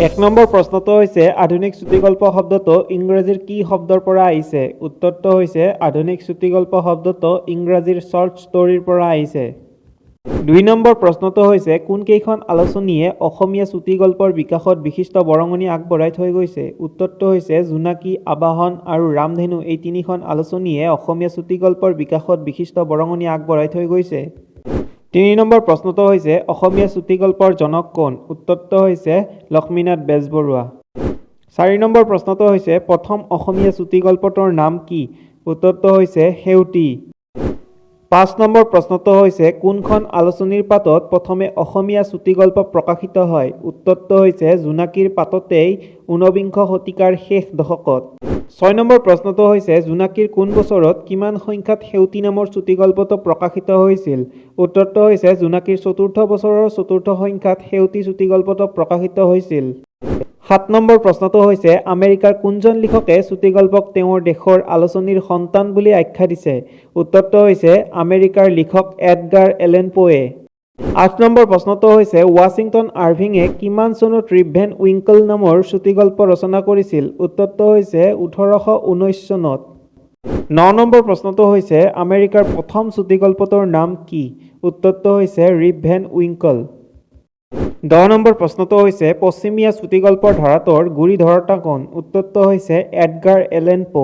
এক নম্বৰ প্ৰশ্নটো হৈছে আধুনিক চুটিগল্প শব্দটো ইংৰাজীৰ কি শব্দৰ পৰা আহিছে? উত্তৰটো হৈছে আধুনিক চুটিগল্প শব্দটো ইংৰাজীৰ শ্বৰ্ট ষ্টৰীৰ পৰা আহিছে। ২ নম্বৰ প্ৰশ্নটো হৈছে কোনকেইখন আলোচনীয়ে অসমীয়া চুটিগল্পৰ বিকাশত বিশিষ্ট বৰঙণি আগবঢ়াই থৈ গৈছে? উত্তৰটো হৈছে জোনাকী, আবাহন আৰু ৰামধেনু এই তিনিখন আলোচনীয়ে অসমীয়া চুটিগল্পৰ বিকাশত বিশিষ্ট বৰঙণি আগবঢ়াই থৈ গৈছে। ৩ নম্বৰ প্ৰশ্নটো হৈছে অসমীয়া চুটিগল্পৰ জনক কোন? উত্তৰটো হৈছে লক্ষ্মীনাথ বেজবৰুৱা। ৪ নম্বৰ প্ৰশ্নটো হৈছে প্ৰথম অসমীয়া চুটিগল্পটোৰ নাম কি? উত্তৰটো হৈছে সেউতী। ৫ নম্বৰ প্ৰশ্নটো হৈছে কোনখন আলোচনীৰ পাতত প্ৰথমে অসমীয়া চুটিগল্প প্ৰকাশিত হয়? উত্তৰটো হৈছে জোনাকীৰ পাততেই ১৯বিংশ শতিকাৰ শেষ দশকত। ৬ নম্বৰ প্ৰশ্নটো হৈছে জোনাকীৰ কোন বছৰত কিমান সংখ্যাত সেউতী নামৰ চুটিগল্পটো প্ৰকাশিত হৈছিল? উত্তৰটো হৈছে জোনাকীৰ ৪ৰ্থ বছৰৰ ৪ৰ্থ সংখ্যাত সেউতী চুটিগল্পটো প্ৰকাশিত হৈছিল। ৭ নম্বৰ প্ৰশ্নটো হৈছে আমেৰিকাৰ কোনজন লিখকে চুটিগল্পক তেওঁৰ দেশৰ আলোচনীৰ সন্তান বুলি আখ্যা দিছে? উত্তৰটো হৈছে আমেৰিকাৰ লিখক এডগাৰ এলেন পোৱে। ৮ নম্বৰ প্ৰশ্নটো হৈছে ৱাশ্বিংটন আৰভিঙে কিমান চনত ৰিপ ভেন উইঙ্কল নামৰ চুটিগল্প ৰচনা কৰিছিল? উত্তৰটো হৈছে ১৮১৯ চনত। ৯ নম্বৰ প্ৰশ্নটো হৈছে আমেৰিকাৰ প্ৰথম চুটিগল্পটোৰ নাম কি? উত্তৰটো হৈছে ৰিপ ভেন উইঙ্কল। ১০ নম্বৰ প্ৰশ্নটো হৈছে পশ্চিমীয়া চুটিগল্পৰ ধাৰাটোৰ গুৰি ধৰোঁতা কোন? উত্তৰটো হৈছে এডগাৰ এলেন পো।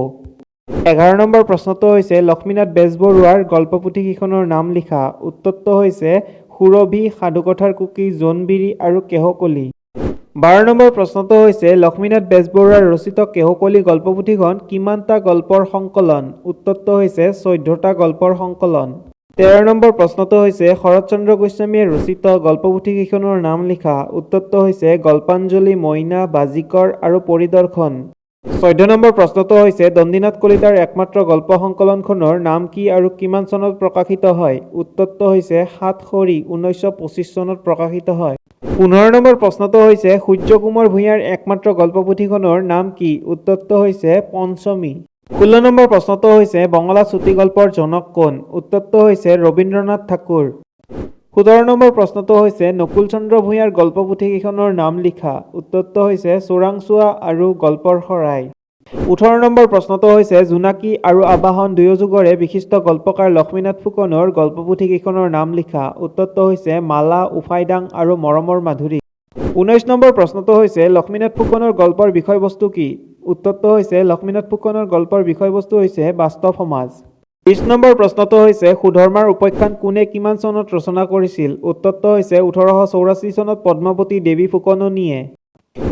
১১ নম্বৰ প্ৰশ্নটো হৈছে লক্ষ্মীনাথ বেজবৰুৱাৰ গল্পপুথিকেইখনৰ নাম লিখা। উত্তৰটো হৈছে সুৰভি, সাধুকথাৰ কুকি, জোনবিৰি আৰু কেহকলি। ১২ নম্বৰ প্ৰশ্নটো হৈছে লক্ষ্মীনাথ বেজবৰুৱাৰ ৰচিত কেহকলি গল্পপুথিখন কিমানটা গল্পৰ সংকলন? উত্তৰটো হৈছে ১৪টা গল্পৰ সংকলন। ১৩ নম্বৰ প্ৰশ্নটো হৈছে শৰৎচন্দ্ৰ গোস্বামীয়ে ৰচিত গল্পপুথিকেইখনৰ নাম লিখা। উত্তৰটো হৈছে গল্পাঞ্জলি, মইনা, বাজিকৰ আৰু পৰিদৰ্শন। ১৪ নম্বৰ প্ৰশ্নটো হৈছে দণ্ডিনাথ কলিতাৰ একমাত্ৰ গল্প সংকলনখনৰ নাম কি আৰু কিমান চনত প্ৰকাশিত হয়? উত্তৰটো হৈছে সাতসৰী, ১৯২৫ চনত প্ৰকাশিত হয়। ১৫ নম্বৰ প্ৰশ্নটো হৈছে সূৰ্যকুমাৰ ভূঞাৰ একমাত্ৰ গল্পপুথিখনৰ নাম কি? উত্তৰটো হৈছে পঞ্চমী। ১৬ নম্বৰ প্ৰশ্নটো হৈছে বঙলা চুটিগল্পৰ জনক কোন? উত্তৰটো হৈছে ৰবীন্দ্ৰনাথ ঠাকুৰ। ১৭ নম্বৰ প্ৰশ্নটো হৈছে নকুল চন্দ্ৰ ভূঞাৰ গল্পপুথিকেইখনৰ নাম লিখা। উত্তৰটো হৈছে চোৰাংচোৱা আৰু গল্পৰ শৰাই। ১৮ নম্বৰ প্ৰশ্নটো হৈছে জোনাকী আৰু আবাহন দুয়োযুগৰে বিশিষ্ট গল্পকাৰ লক্ষ্মীনাথ ফুকনৰ গল্পপুথিকেইখনৰ নাম লিখা। উত্তৰটো হৈছে মালা, উফাইদাং আৰু মৰমৰ মাধুৰী। ১৯ নম্বৰ প্ৰশ্নটো হৈছে লক্ষ্মীনাথ ফুকনৰ গল্পৰ বিষয়বস্তু কি? উত্তৰটো হৈছে লক্ষ্মীনাথ ফুকনৰ গল্পৰ বিষয়বস্তু হৈছে বাস্তৱ সমাজ। ২০ নম্বৰ প্ৰশ্নটো হৈছে সুধৰ্মাৰ উপাখ্যান কোনে কিমান চনত ৰচনা কৰিছিল? উত্তৰটো হৈছে ১৮৮৪ চনত পদ্মাৱতী দেৱী ফুকননীয়ে।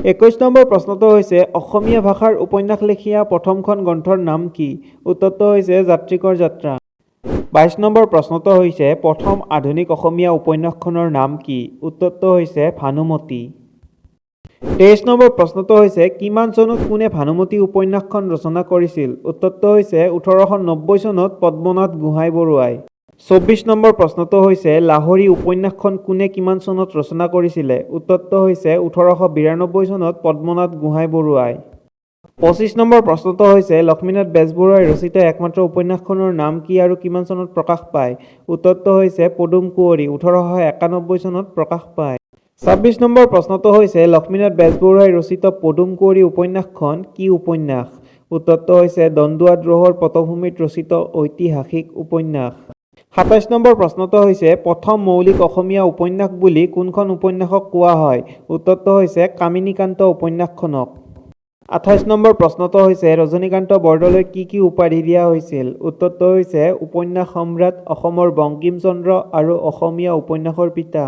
২১ নম্বৰ প্ৰশ্নটো হৈছে অসমীয়া ভাষাৰ উপন্যাস লেখীয়া প্ৰথমখন গ্ৰন্থৰ নাম কি? উত্তৰটো হৈছে যাত্ৰীকৰ যাত্ৰা। ২২ নম্বৰ প্ৰশ্নটো হৈছে প্ৰথম আধুনিক অসমীয়া উপন্যাসখনৰ নাম কি? উত্তৰটো হৈছে ভানুমতী। ২৩ নম্বৰ প্ৰশ্নটো হৈছে কিমান চনত কোনে ভানুমতী উপন্যাসখন ৰচনা কৰিছিল? উত্তৰটো হৈছে ১৮৯০ চনত পদ্মনাথ গোহাঁই বৰুৱাই। ২৪ নম্বৰ প্ৰশ্নটো হৈছে লাহৰী উপন্যাসখন কোনে কিমান চনত ৰচনা কৰিছিলে? উত্তৰটো হৈছে ১৮৯২ চনত পদ্মনাথ গোহাঁই বৰুৱাই। ২৫ নম্বৰ প্ৰশ্নটো হৈছে লক্ষ্মীনাথ বেজবৰুৱাই ৰচিত একমাত্ৰ উপন্যাসখনৰ নাম কি আৰু কিমান চনত প্ৰকাশ পায়? উত্তৰটো হৈছে পদুম কুঁৱৰী, ১৮৯১ চনত প্ৰকাশ পায়। ২৬ নম্বৰ প্ৰশ্নটো হৈছে লক্ষ্মীনাথ বেজবৰুৱাই ৰচিত পদুম কুঁৱৰী উপন্যাসখন কি উপন্যাস? উত্তৰটো হৈছে দণ্ডুৱা দ্ৰোহৰ পটভূমিত ৰচিত ঐতিহাসিক উপন্যাস। ২৭ নম্বৰ প্ৰশ্নটো হৈছে প্ৰথম মৌলিক অসমীয়া উপন্যাস বুলি কোনখন উপন্যাসক কোৱা হয়? উত্তৰটো হৈছে কামিনীকান্ত উপন্যাসখনক। ২৮ নম্বৰ প্ৰশ্নটো হৈছে ৰজনীকান্ত বৰদলৈক কি উপাধি দিয়া হৈছিল? উত্তৰটো হৈছে উপন্যাস সম্ৰাট, অসমৰ বংকিম চন্দ্ৰ আৰু অসমীয়া উপন্যাসৰ পিতা।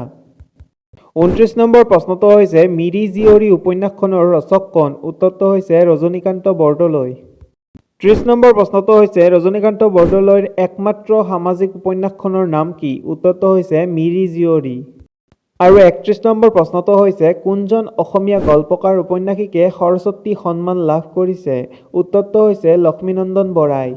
২৯ নম্বৰ প্ৰশ্নটো হৈছে মিৰি জীয়ৰী উপন্যাসখনৰ ৰচক কোন? উত্তৰটো হৈছে ৰজনীকান্ত বৰদলৈ। ৩০ নম্বৰ প্ৰশ্নটো হৈছে ৰজনীকান্ত বৰদলৈৰ একমাত্ৰ সামাজিক উপন্যাসখনৰ নাম কি? উত্তৰটো হৈছে মিৰি জীয়ৰী। আৰু ৩১ নম্বৰ প্ৰশ্নটো হৈছে কোনজন অসমীয়া গল্পকাৰ উপন্যাসিকে সৰস্বতী সন্মান লাভ কৰিছে? উত্তৰটো হৈছে লক্ষ্মীনন্দন বৰাই।